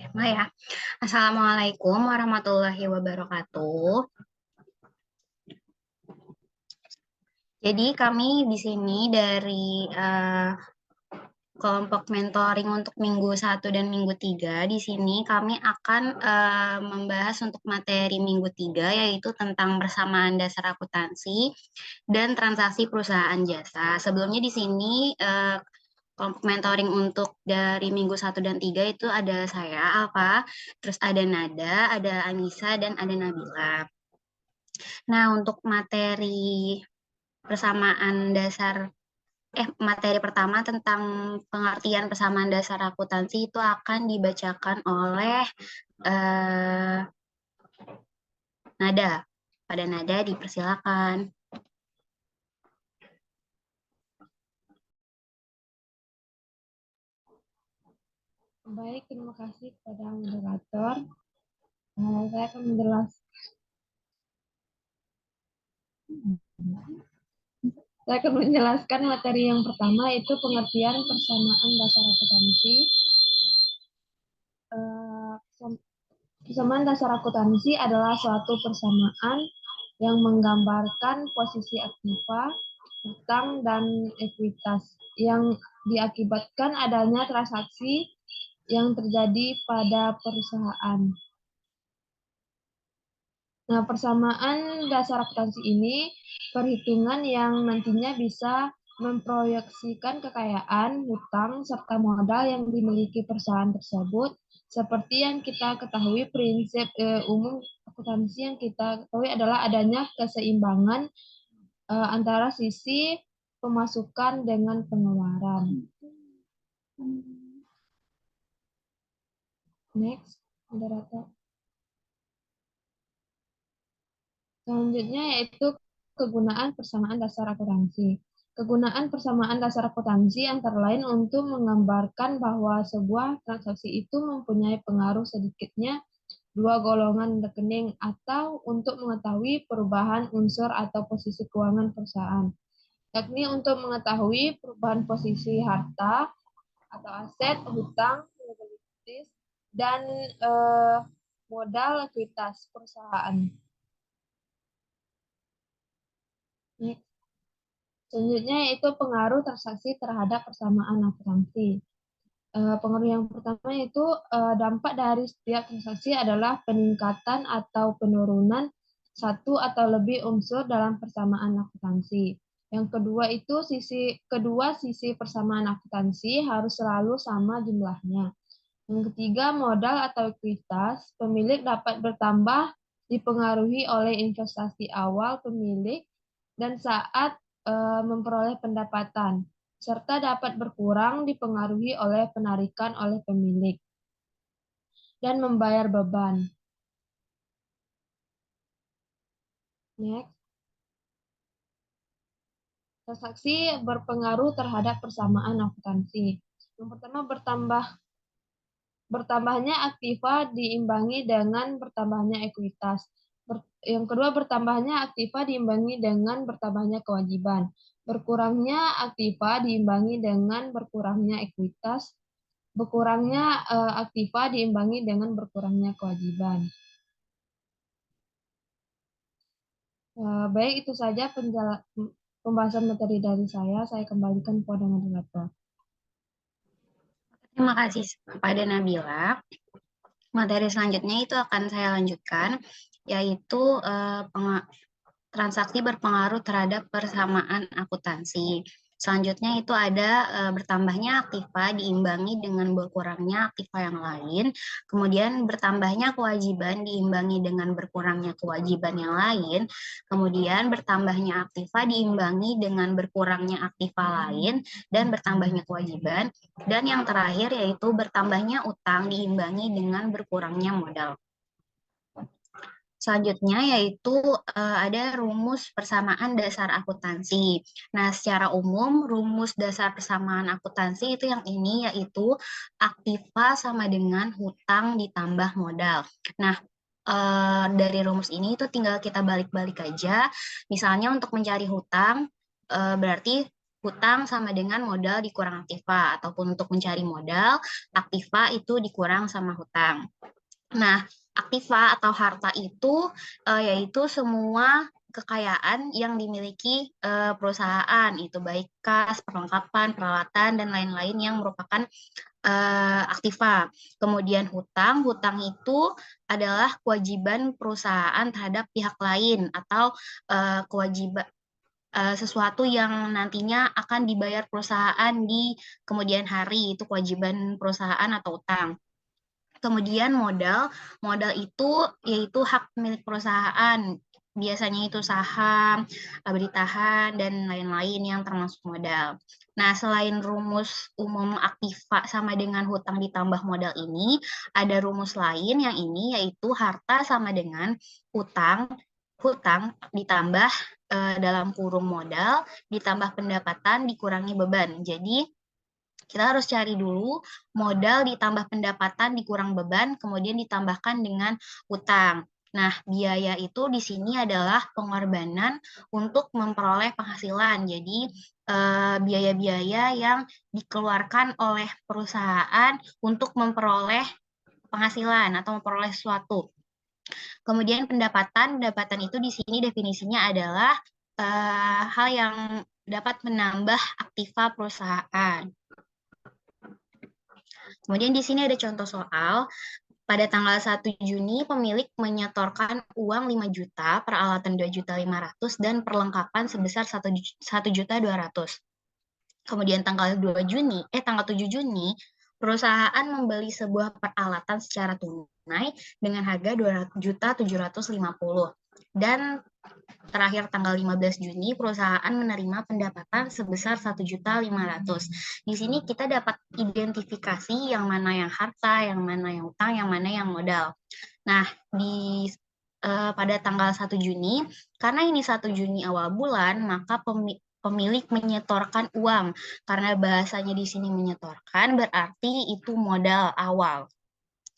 Nah ya, Assalamualaikum warahmatullahi wabarakatuh. Jadi kami di sini dari kelompok mentoring untuk minggu 1 dan minggu 3. Di sini kami akan membahas untuk materi minggu 3, yaitu tentang persamaan dasar akuntansi dan transaksi perusahaan jasa. Sebelumnya di sini kelompok mentoring untuk dari minggu 1 dan 3 itu ada saya, Alfa, terus ada Nada, ada Anissa, dan ada Nabila. Nah, untuk materi pertama tentang pengertian persamaan dasar akuntansi itu akan dibacakan oleh eh, Nada. Pada Nada dipersilakan. Baik, terima kasih kepada moderator. Saya akan menjelaskan materi yang pertama, yaitu pengertian persamaan dasar akuntansi. Persamaan dasar akuntansi adalah suatu persamaan yang menggambarkan posisi aktiva, hutang, dan ekuitas yang diakibatkan adanya transaksi yang terjadi pada perusahaan. Nah, persamaan dasar akuntansi ini perhitungan yang nantinya bisa memproyeksikan kekayaan, hutang, serta modal yang dimiliki perusahaan tersebut. Seperti yang kita ketahui, prinsip umum akuntansi yang kita ketahui adalah adanya keseimbangan antara sisi pemasukan dengan pengeluaran. Next, moderator. Selanjutnya yaitu kegunaan persamaan dasar akuntansi. Kegunaan persamaan dasar akuntansi antara lain untuk menggambarkan bahwa sebuah transaksi itu mempunyai pengaruh sedikitnya dua golongan rekening atau untuk mengetahui perubahan unsur atau posisi keuangan perusahaan, yakni untuk mengetahui perubahan posisi harta atau aset, hutang, liabilities, dan modal ekuitas perusahaan. Selanjutnya yaitu pengaruh transaksi terhadap persamaan akuntansi. Pengaruh yang pertama yaitu dampak dari setiap transaksi adalah peningkatan atau penurunan satu atau lebih unsur dalam persamaan akuntansi. Yang kedua itu kedua sisi persamaan akuntansi harus selalu sama jumlahnya. Yang ketiga, modal atau ekuitas pemilik dapat bertambah dipengaruhi oleh investasi awal pemilik dan saat memperoleh pendapatan, serta dapat berkurang dipengaruhi oleh penarikan oleh pemilik dan membayar beban. Next. Transaksi berpengaruh terhadap persamaan akuntansi. Yang pertama, bertambahnya aktiva diimbangi dengan bertambahnya ekuitas. Yang kedua, bertambahnya aktiva diimbangi dengan bertambahnya kewajiban. Berkurangnya aktiva diimbangi dengan berkurangnya ekuitas. Berkurangnya aktiva diimbangi dengan berkurangnya kewajiban. Baik, itu saja pembahasan materi dari saya. Saya kembalikan kepada moderator. Terima kasih kepada Nabila. Materi selanjutnya itu akan saya lanjutkan, yaitu transaksi berpengaruh terhadap persamaan akuntansi. Selanjutnya itu ada bertambahnya aktiva diimbangi dengan berkurangnya aktiva yang lain. Kemudian bertambahnya kewajiban diimbangi dengan berkurangnya kewajiban yang lain. Kemudian bertambahnya aktiva diimbangi dengan berkurangnya aktiva lain dan bertambahnya kewajiban. Dan yang terakhir yaitu bertambahnya utang diimbangi dengan berkurangnya modal. Selanjutnya yaitu ada rumus persamaan dasar akuntansi. Nah, secara umum rumus dasar persamaan akuntansi itu yang ini, yaitu aktiva sama dengan hutang ditambah modal. Nah, dari rumus ini itu tinggal kita balik-balik aja. Misalnya untuk mencari hutang, berarti hutang sama dengan modal dikurang aktiva, ataupun untuk mencari modal, aktiva itu dikurang sama hutang. Nah, aktiva atau harta itu yaitu semua kekayaan yang dimiliki perusahaan, itu baik kas, perlengkapan, peralatan, dan lain-lain yang merupakan aktiva. Kemudian hutang, hutang itu adalah kewajiban perusahaan terhadap pihak lain atau kewajiban sesuatu yang nantinya akan dibayar perusahaan di kemudian hari, itu kewajiban perusahaan atau utang. Kemudian modal, modal itu yaitu hak milik perusahaan. Biasanya itu saham, beli tahan, dan lain-lain yang termasuk modal. Nah, selain rumus umum aktiva sama dengan hutang ditambah modal ini, ada rumus lain yang ini yaitu harta sama dengan hutang, hutang ditambah dalam kurung modal, ditambah pendapatan dikurangi beban. Jadi, kita harus cari dulu modal ditambah pendapatan dikurang beban, kemudian ditambahkan dengan utang. Nah, biaya itu di sini adalah pengorbanan untuk memperoleh penghasilan. Jadi, biaya-biaya yang dikeluarkan oleh perusahaan untuk memperoleh penghasilan atau memperoleh sesuatu. Kemudian pendapatan, pendapatan itu di sini definisinya adalah hal yang dapat menambah aktiva perusahaan. Kemudian di sini ada contoh soal. Pada tanggal 1 Juni, pemilik menyetorkan uang 5 juta, peralatan 2.500.000, dan perlengkapan sebesar 1.200.000. Kemudian tanggal 7 Juni, perusahaan membeli sebuah peralatan secara tunai dengan harga 2.750.000. Dan terakhir tanggal 15 Juni, perusahaan menerima pendapatan sebesar 1.500.000. Di sini kita dapat identifikasi yang mana yang harta, yang mana yang utang, yang mana yang modal. Nah, pada tanggal 1 Juni, karena ini 1 Juni awal bulan, maka pemilik menyetorkan uang. Karena bahasanya di sini menyetorkan, berarti itu modal awal.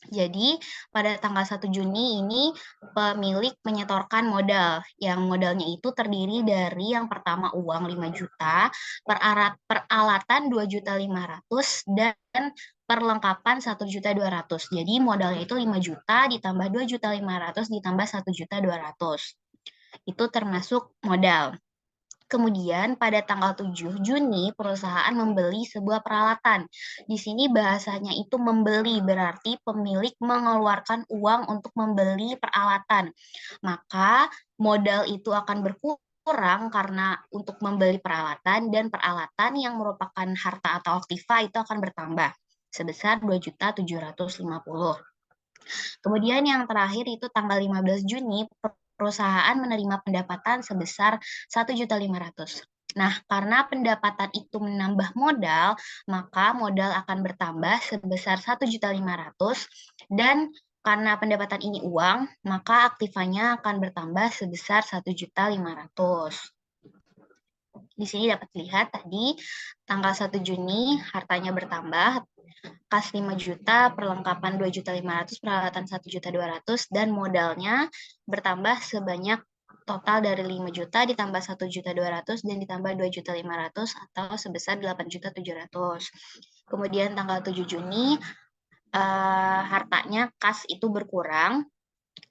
Jadi pada tanggal 1 Juni ini pemilik menyetorkan modal. Yang modalnya itu terdiri dari yang pertama uang 5 juta, peralatan 2.500.000, dan perlengkapan 1.200.000. Jadi modalnya itu 5 juta ditambah 2.500.000 ditambah 1.200.000. Itu termasuk modal. Kemudian pada tanggal 7 Juni perusahaan membeli sebuah peralatan. Di sini bahasanya itu membeli, berarti pemilik mengeluarkan uang untuk membeli peralatan. Maka modal itu akan berkurang karena untuk membeli peralatan, dan peralatan yang merupakan harta atau aktiva itu akan bertambah sebesar 2.750.000. Kemudian yang terakhir itu tanggal 15 Juni perusahaan menerima pendapatan sebesar 1.500.000. Nah, karena pendapatan itu menambah modal, maka modal akan bertambah sebesar 1.500.000, dan karena pendapatan ini uang, maka aktivanya akan bertambah sebesar 1.500.000. Di sini dapat dilihat tadi tanggal 1 Juni hartanya bertambah, kas 5 juta, perlengkapan 2.500.000, peralatan 1.200.000, dan modalnya bertambah sebanyak total dari 5 juta ditambah 1.200.000 dan ditambah 2.500.000 atau sebesar 8.700.000. Kemudian tanggal 7 Juni hartanya kas itu berkurang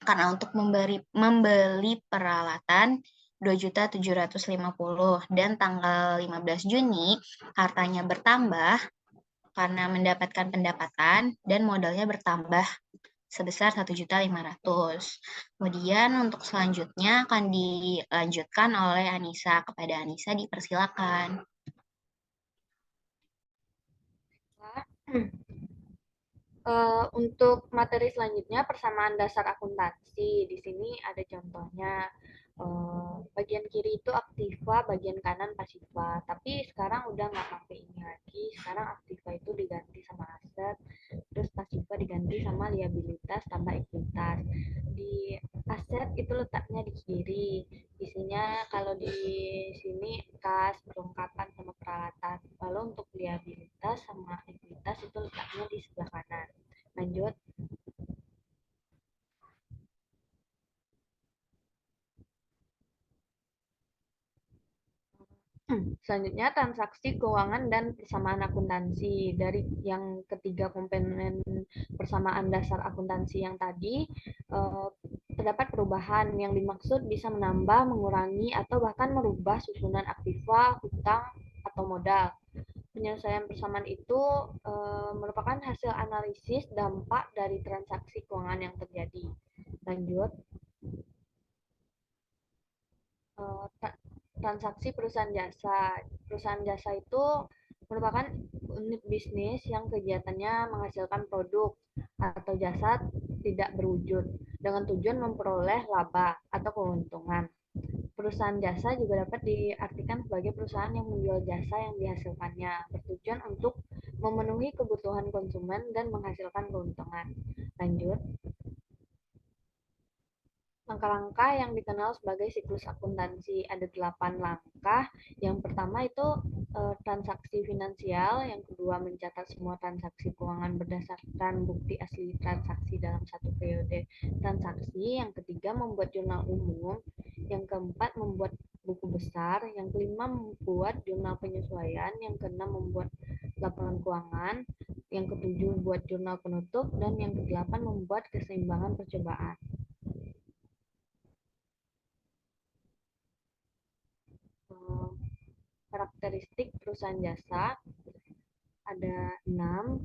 karena untuk membeli peralatan 2.750.000, dan tanggal 15 Juni hartanya bertambah karena mendapatkan pendapatan dan modalnya bertambah sebesar 1.500.000. Kemudian untuk selanjutnya akan dilanjutkan oleh Anissa. Kepada Anissa dipersilakan. Untuk materi selanjutnya persamaan dasar akuntansi. Di sini ada contohnya. Bagian kiri itu aktiva, bagian kanan pasiva. Tapi sekarang udah nggak pakai ini lagi. Sekarang aktiva itu diganti sama aset, terus pasiva diganti sama liabilitas tambah ekuitas. Di aset itu letaknya di kiri. Isinya kalau di sini kas, perlengkapan sama peralatan. Lalu untuk liabilitas sama ekuitas itu letaknya di sebelah kanan. Lanjut. Selanjutnya, transaksi keuangan dan persamaan akuntansi. Dari yang ketiga komponen persamaan dasar akuntansi yang tadi, terdapat perubahan yang dimaksud bisa menambah, mengurangi, atau bahkan merubah susunan aktiva, hutang, atau modal. Penyelesaian persamaan itu merupakan hasil analisis dampak dari transaksi keuangan yang terjadi. Lanjut, transaksi perusahaan jasa. Perusahaan jasa itu merupakan unit bisnis yang kegiatannya menghasilkan produk atau jasa tidak berwujud dengan tujuan memperoleh laba atau keuntungan. Perusahaan jasa juga dapat diartikan sebagai perusahaan yang menjual jasa yang dihasilkannya, bertujuan untuk memenuhi kebutuhan konsumen dan menghasilkan keuntungan. Lanjut. Langkah-langkah yang dikenal sebagai siklus akuntansi. Ada 8 langkah. Yang pertama itu transaksi finansial, yang kedua mencatat semua transaksi keuangan berdasarkan bukti asli transaksi dalam satu periode transaksi, yang ketiga membuat jurnal umum, yang keempat membuat buku besar, yang kelima membuat jurnal penyesuaian, yang keenam membuat laporan keuangan, yang ketujuh membuat jurnal penutup, dan yang kedelapan membuat keseimbangan percobaan. Karakteristik perusahaan jasa ada 6.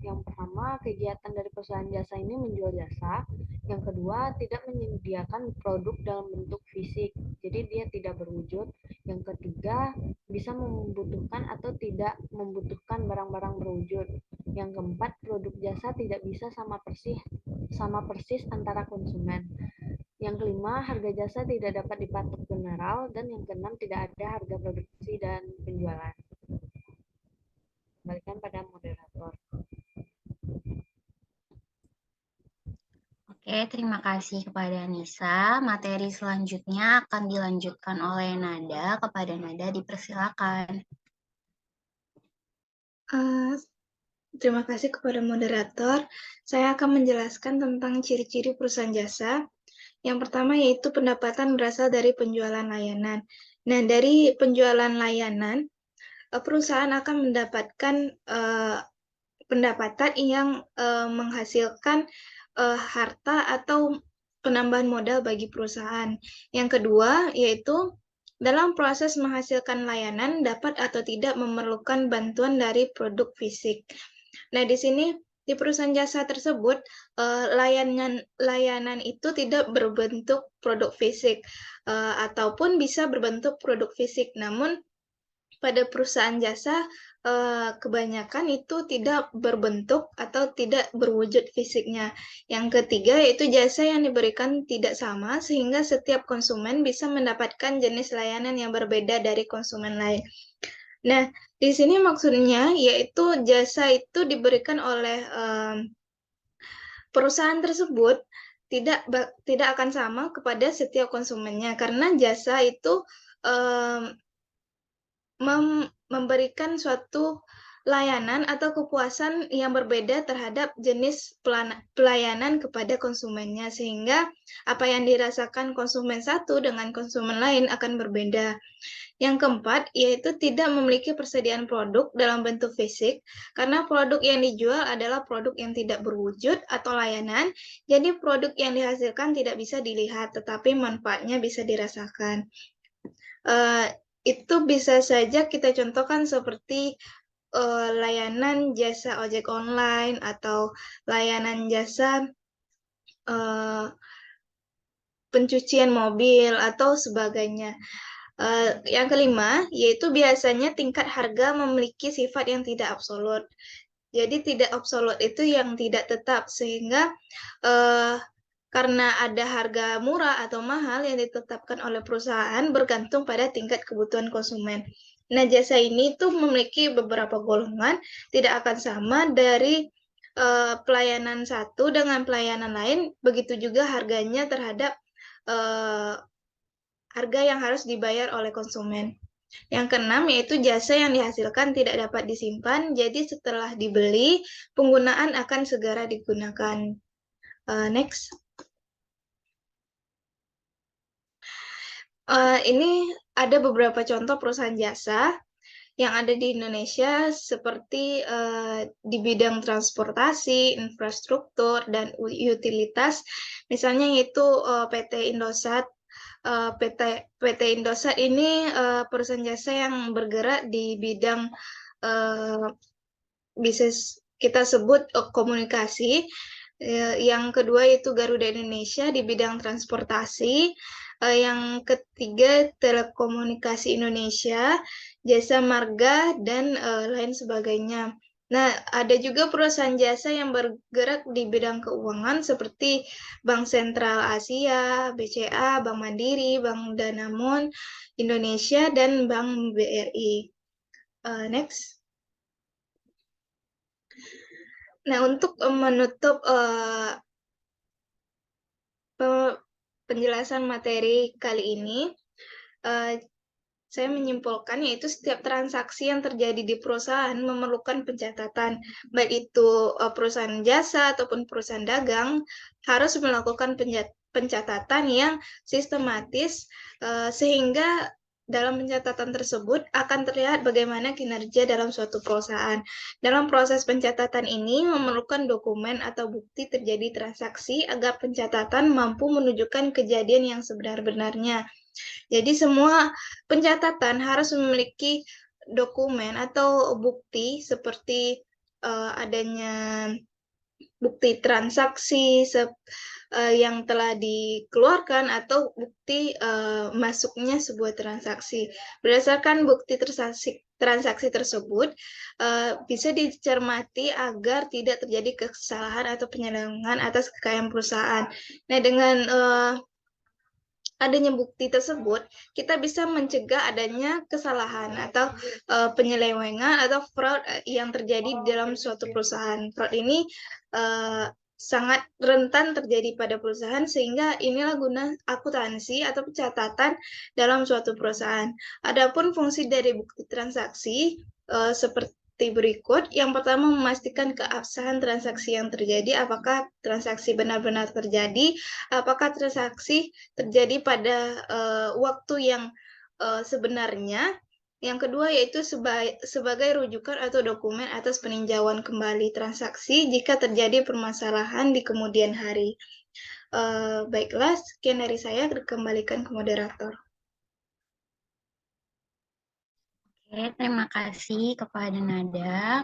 Yang pertama, kegiatan dari perusahaan jasa ini menjual jasa. Yang kedua, tidak menyediakan produk dalam bentuk fisik, jadi dia tidak berwujud. Yang ketiga, bisa membutuhkan atau tidak membutuhkan barang-barang berwujud. Yang keempat, produk jasa tidak bisa sama persis antara konsumen. Yang kelima, harga jasa tidak dapat dipatok general. Dan yang keenam, tidak ada harga produksi dan penjualan. Kembalikan pada moderator. Oke, terima kasih kepada Nisa. Materi selanjutnya akan dilanjutkan oleh Nada. Kepada Nada dipersilakan. Terima kasih kepada moderator. Saya akan menjelaskan tentang ciri-ciri perusahaan jasa. Yang pertama yaitu pendapatan berasal dari penjualan layanan. Nah, dari penjualan layanan, perusahaan akan mendapatkan pendapatan yang menghasilkan harta atau penambahan modal bagi perusahaan. Yang kedua yaitu dalam proses menghasilkan layanan dapat atau tidak memerlukan bantuan dari produk fisik. Nah, di sini di perusahaan jasa tersebut layanan itu tidak berbentuk produk fisik ataupun bisa berbentuk produk fisik. Namun pada perusahaan jasa kebanyakan itu tidak berbentuk atau tidak berwujud fisiknya. Yang ketiga yaitu jasa yang diberikan tidak sama sehingga setiap konsumen bisa mendapatkan jenis layanan yang berbeda dari konsumen lain. Nah, di sini maksudnya yaitu jasa itu diberikan oleh perusahaan tersebut tidak akan sama kepada setiap konsumennya karena jasa itu memberikan suatu layanan atau kepuasan yang berbeda terhadap jenis pelayanan kepada konsumennya sehingga apa yang dirasakan konsumen satu dengan konsumen lain akan berbeda. Yang keempat, yaitu tidak memiliki persediaan produk dalam bentuk fisik, karena produk yang dijual adalah produk yang tidak berwujud atau layanan, jadi produk yang dihasilkan tidak bisa dilihat, tetapi manfaatnya bisa dirasakan. Itu bisa saja kita contohkan seperti layanan jasa ojek online atau layanan jasa pencucian mobil atau sebagainya. Yang kelima, yaitu biasanya tingkat harga memiliki sifat yang tidak absolut. Jadi tidak absolut itu yang tidak tetap, sehingga karena ada harga murah atau mahal yang ditetapkan oleh perusahaan bergantung pada tingkat kebutuhan konsumen. Nah, jasa ini tuh memiliki beberapa golongan, tidak akan sama dari pelayanan satu dengan pelayanan lain, begitu juga harganya terhadap harga yang harus dibayar oleh konsumen. Yang keenam yaitu jasa yang dihasilkan tidak dapat disimpan, jadi setelah dibeli, penggunaan akan segera digunakan. Next. Ini ada beberapa contoh perusahaan jasa. yang ada di Indonesia seperti di bidang transportasi, infrastruktur, dan utilitas. Misalnya itu PT Indosat. PT Indosat ini perusahaan jasa yang bergerak di bidang bisnis kita sebut komunikasi. Yang kedua itu Garuda Indonesia di bidang transportasi. Yang ketiga Telekomunikasi Indonesia, Jasa Marga, dan lain sebagainya. Nah, ada juga perusahaan jasa yang bergerak di bidang keuangan seperti Bank Sentral Asia, BCA, Bank Mandiri, Bank Danamon Indonesia, dan Bank BRI. Next. Nah, untuk menutup penjelasan materi kali ini, saya menyimpulkan yaitu setiap transaksi yang terjadi di perusahaan memerlukan pencatatan, baik itu perusahaan jasa ataupun perusahaan dagang harus melakukan pencatatan yang sistematis sehingga dalam pencatatan tersebut akan terlihat bagaimana kinerja dalam suatu perusahaan. Dalam proses pencatatan ini memerlukan dokumen atau bukti terjadi transaksi agar pencatatan mampu menunjukkan kejadian yang sebenar-benarnya. Jadi semua pencatatan harus memiliki dokumen atau bukti seperti adanya bukti transaksi yang telah dikeluarkan atau bukti masuknya sebuah transaksi. Berdasarkan bukti transaksi tersebut bisa dicermati agar tidak terjadi kesalahan atau penyelewengan atas kekayaan perusahaan. Nah, dengan adanya bukti tersebut, kita bisa mencegah adanya kesalahan atau penyelewengan atau fraud yang terjadi dalam suatu perusahaan. Fraud ini sangat rentan terjadi pada perusahaan, sehingga inilah guna akuntansi atau pencatatan dalam suatu perusahaan. Adapun fungsi dari bukti transaksi seperti berikut. Yang pertama, memastikan keabsahan transaksi yang terjadi, apakah transaksi benar-benar terjadi, apakah transaksi terjadi pada waktu yang sebenarnya. Yang kedua yaitu sebagai rujukan atau dokumen atas peninjauan kembali transaksi jika terjadi permasalahan di kemudian hari. Baiklah, sekian dari saya, kembalikan ke moderator. Oke, terima kasih kepada Nada.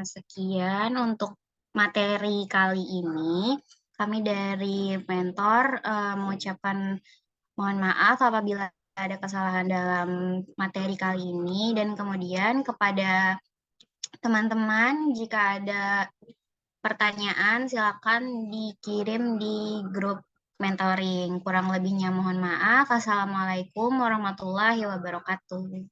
Sekian untuk materi kali ini. Kami dari mentor mengucapkan mohon maaf apabila ada kesalahan dalam materi kali ini, dan kemudian kepada teman-teman jika ada pertanyaan silakan dikirim di grup mentoring. Kurang lebihnya mohon maaf. Assalamualaikum warahmatullahi wabarakatuh.